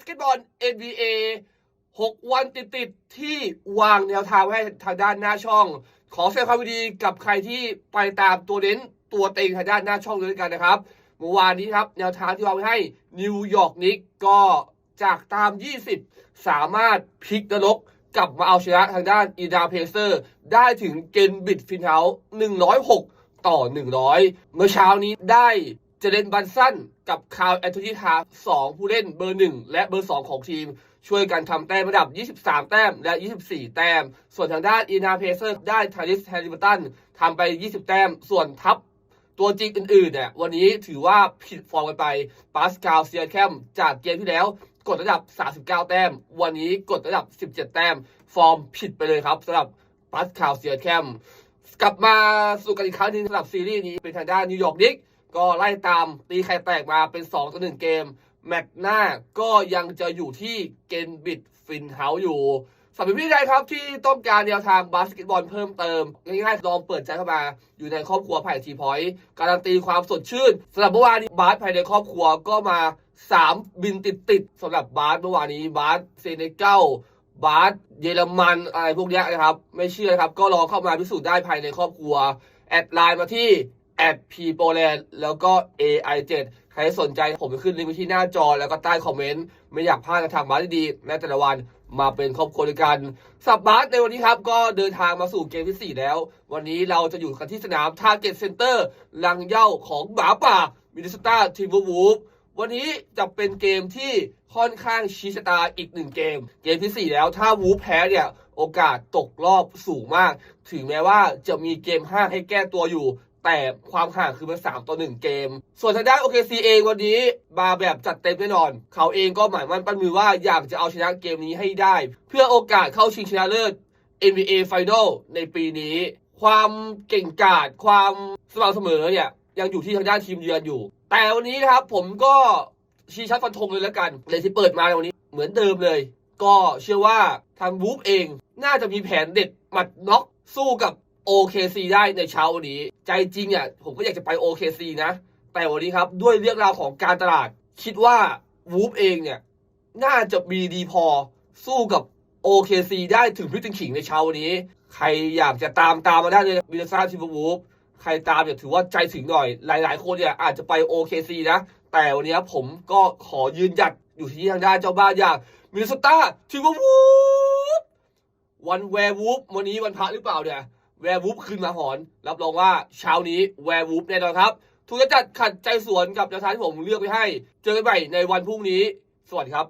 เกตบอล NBA 6 วันติดๆที่วางแนวทางให้ทางด้านหน้าช่องขอแสดงความยินดีกับใครที่ไปตามตัวเน้นตัวเต็งทางด้านหน้าช่องด้วยกันนะครับเมื่อวานนี้ครับแนวทางที่วางไว้ให้นิวยอร์กนิกก็จากตาม20สามารถพลิกนรกกลับมาเอาชนะทางด้านอินดาเพเซอร์ได้ถึงเกนบิดฟินเฮาส์106 ต่อ 100เมื่อเช้านี้ได้เจเลนบันสันกับคาร์ลแอนโทนีทาร์2ผู้เล่นเบอร์1และเบอร์2ของทีมช่วยกันทำแต้มระดับ23แต้มและ24แต้มส่วนทางด้านอินดาเพเซอร์ได้ทาริสแฮริเบอร์ตันทำไป20แต้มส่วนทัพตัวจริงอื่นๆเนี่ยวันนี้ถือว่าผิดฟอร์มกันไปปาสคาลเซียแคมจากเกมที่แล้วกดระดับ39แต้มวันนี้กดระดับ17แต้มฟอร์มผิดไปเลยครับสำหรับปาสคาลเซียแคมกลับมาสู่กันอีกครั้งนึงสำหรับซีรีส์นี้เป็นทางด้านนิวยอร์กนิกก็ไล่ตามตีไข่แตกมาเป็น2ต่อ1เกมแมตช์หน้าก็ยังจะอยู่ที่เกนบิดฟินเฮาส์อยู่สำหรับพี่ใดครับที่ต้องการแนวทางบาสเกตบอลเพิ่มเติมง่ายๆลองเปิดใจเข้ามาอยู่ในครอบครัวไผ่ทีพอยต์การันตีความสดชื่นสำหรับเมื่อวานนี้บาสภายในครอบครัวก็มา3บินติดสำหรับบาสเมื่อวานนี้บาสเซเนกัลบาสเยอรมันอะไรพวกนี้นะครับไม่เชื่อนะครับก็ลองเข้ามาพิสูจน์ได้ภายในครอบครัวแอดไลน์มาที่@ppoland แล้วก็ AI7 ใครสนใจผมจะขึ้นลิงก์ไว้ที่หน้าจอแล้วก็ใต้คอมเมนต์ไม่อยากพลาดทางบาสดีๆในแต่ละวันมาเป็นครอบครัวด้วยกันสับบาสในวันนี้ครับก็เดินทางมาสู่เกมที่4แล้ววันนี้เราจะอยู่กันที่สนาม Target Center ลังเหย้าของหมาป่ามินนิโซตาทิมเบอร์วูฟวันนี้จะเป็นเกมที่ค่อนข้างชี้ชะตาอีก1เกมที่4แล้วถ้าวูฟแพ้เนี่ยโอกาสตกรอบสูงมากถึงแม้ว่าจะมีเกม5ให้แก้ตัวอยู่แต่ความห่างคือมัน3ต่อ1เกมส่วนทางด้าน OKC เองวันนี้มาแบบจัดเต็มแน่นอนเขาเองก็หมายมั่นปั้นมือว่าอยากจะเอาชนะเกมนี้ให้ได้เพื่อโอกาสเข้าชิงชนะเลิศ NBA Final ในปีนี้ความเก่งกาจความสม่ำเสมอเนี่ยยังอยู่ที่ทางด้านทีมเยือนอยู่แต่วันนี้นะครับผมก็ชี้ชัดฟันธงเลยแล้วกันเลยที่เปิดมาในวันนี้เหมือนเดิมเลยก็เชื่อว่าทางวูฟเองน่าจะมีแผนเด็ดหมัดน็อกสู้กับOKC ได้ในเช้าวันนี้ใจจริงผมก็อยากจะไป OKC นะแต่วันนี้ครับด้วยเรื่องราวของการตลาดคิดว่าวูฟเองเนี่ยน่าจะมีดีพอสู้กับ OKC ได้ถึงพลิกถึงขิงในเช้าวันนี้ใครอยากจะตามมาได้เลยมินนิโซตาทิมเบอร์วูฟใครตามเนี่ยถือว่าใจถึงหน่อยหลายๆคนเนี่ยอาจจะไป OKC นะแต่วันนี้ผมก็ขอยืนหยัดอยู่ที่ทางด้านเจ้าบ้านอย่างมินนิโซตาทิมเบอร์วูฟวันแวร์วูฟวันนี้วันพระหรือเปล่าเนี่ยแวร์วูฟขึ้นมาหอนรับรองว่าเช้านี้แวร์วูฟแน่นอนครับถูกจัดขัดใจสวนกับแนวทางที่ผมเลือกไปให้เจอกันใหม่ในวันพรุ่งนี้สวัสดีครับ